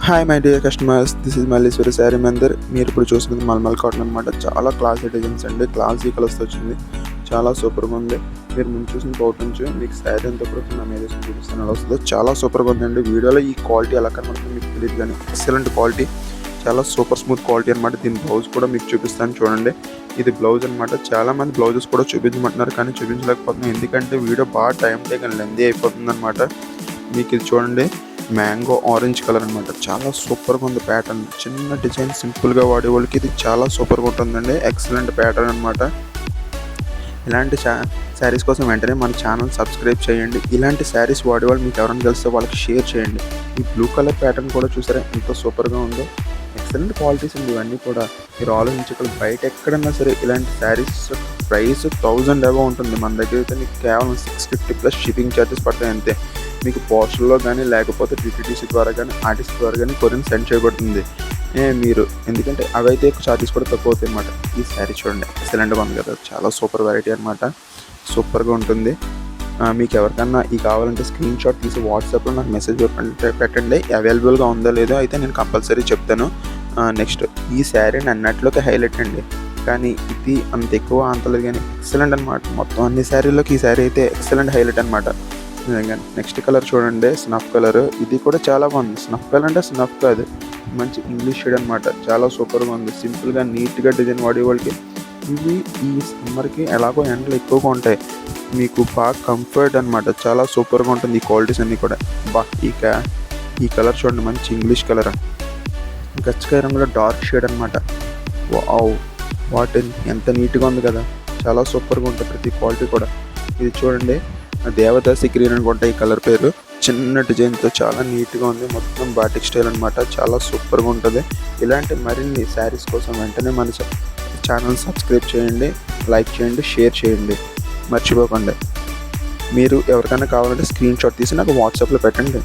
Hi my dear customers, this is Malleshwari Saree Mandir. మీరు ఇప్పుడు చూస్తున్నది మల్మల్ కాటన్ అనమాట. చాలా క్లాసీ డిజైన్స్ అండి, క్లాసీ కలర్స్ వచ్చింది. చాలా సూపర్గా ఉంది. మీరు ముందు చూసిన పౌట్ నుంచి మీకు శారీ ఎంత కూడా నా మీద చూపిస్తాను అలా వస్తుంది. చాలా సూపర్గా ఉందండి. వీడియోలో ఈ క్వాలిటీ ఎలా కనబడుతుందో మీకు తెలియదు కానీ ఎక్సలెంట్ క్వాలిటీ, చాలా సూపర్ స్మూత్ క్వాలిటీ అనమాట. దీని బ్లౌజ్ కూడా మీకు చూపిస్తాను చూడండి. ఇది బ్లౌజ్ అనమాట. చాలామంది బ్లౌజెస్ కూడా చూపించమంటున్నారు కానీ చూపించలేకపోతున్నాం, ఎందుకంటే వీడియో బాగా టైం టేకన్ లెందీ అయిపోతుంది అనమాట. మీకు ఇది చూడండి, మ్యాంగో ఆరెంజ్ కలర్ అనమాట. చాలా సూపర్గా ఉంది ప్యాటర్న్. చిన్న డిజైన్ సింపుల్గా వాడే వాళ్ళకి ఇది చాలా సూపర్గా ఉంటుందండి. ఎక్సలెంట్ ప్యాటర్న్ అనమాట. ఇలాంటి శారీస్ కోసం వెంటనే మన ఛానల్ సబ్స్క్రైబ్ చేయండి. ఇలాంటి శారీస్ వాడేవాళ్ళు మీకు ఎవరైనా తెలిస్తే వాళ్ళకి షేర్ చేయండి. ఈ బ్లూ కలర్ ప్యాటర్న్ కూడా చూసారా ఎంత సూపర్గా ఉందో. ఎక్సలెంట్ క్వాలిటీస్ ఉంది ఇవన్నీ కూడా. మీరు ఆలోచించి ఇక్కడ బయట ఎక్కడన్నా సరే ఇలాంటి శారీస్ ప్రైస్ 1000 అబౌవ్ ఉంటుంది. మన దగ్గర అయితే మీకు కేవలం 650 ప్లస్ షిప్పింగ్ ఛార్జెస్ పడతాయి అంతే. మీకు పోస్టల్లో కానీ లేకపోతే డిటిడిసి ద్వారా కానీ ఆర్టిస్ట్ ద్వారా కానీ కొరియర్ సెండ్ చేయబడుతుంది. మీరు ఎందుకంటే అవైతే ఛార్జెస్ కూడా తక్కువ అవుతాయి అన్నమాట. ఈ శారీ చూడండి ఎక్సలెంట్గా ఉంది కదా, చాలా సూపర్ వెరైటీ అనమాట. సూపర్గా ఉంటుంది. మీకు ఎవరికన్నా ఈ కావాలంటే స్క్రీన్ షాట్ తీసి వాట్సాప్లో నాకు మెసేజ్ పెట్టండి. అవైలబుల్గా ఉందో లేదో అయితే నేను కంపల్సరీ చెప్తాను. నెక్స్ట్ ఈ శారీ అన్నట్లోకి హైలైట్ అండి, కానీ ఇది అంత ఎక్కువ అంతలేదు కానీ ఎక్సలెంట్ అనమాట. మొత్తం అన్ని శారీలోకి ఈ శారీ అయితే ఎక్సలెంట్ హైలైట్ అనమాట. నెక్స్ట్ కలర్ చూడండి, స్నఫ్ కలర్. ఇది కూడా చాలా బాగుంది. స్నఫ్ కలర్ అంటే స్నఫ్ కాదు, మంచి ఇంగ్లీష్ షేడ్ అనమాట. చాలా సూపర్గా ఉంది. సింపుల్గా నీట్గా డిజైన్ వాడే వాళ్ళకి ఇవి ఈ సమ్మర్కి ఎలాగో ఎండలు ఎక్కువగా ఉంటాయి, మీకు బాగా కంఫర్ట్ అనమాట. చాలా సూపర్గా ఉంటుంది ఈ క్వాలిటీస్ అన్నీ కూడా. ఈ కలర్ చూడండి, మంచి ఇంగ్లీష్ కలర్. గచ్చకాయ రంగులో డార్క్ షేడ్ అనమాట. ఎంత నీట్గా ఉంది కదా, చాలా సూపర్గా ఉంటుంది ప్రతి క్వాలిటీ కూడా. ఇది చూడండి, దేవదాసి గ్రీన్ అనుకుంటా ఈ కలర్ పేరు. చిన్న డిజైన్తో చాలా నీట్గా ఉంది. మొత్తం బాటిక్ స్టైల్ అనమాట. చాలా సూపర్గా ఉంటుంది. ఇలాంటి మరిన్ని శారీస్ కోసం వెంటనే మన ఛానల్ సబ్స్క్రైబ్ చేయండి, లైక్ చేయండి, షేర్ చేయండి, మర్చిపోకండి. మీరు ఎవరికైనా కావాలంటే స్క్రీన్ షాట్ తీసి నాకు వాట్సాప్లో పెట్టండి.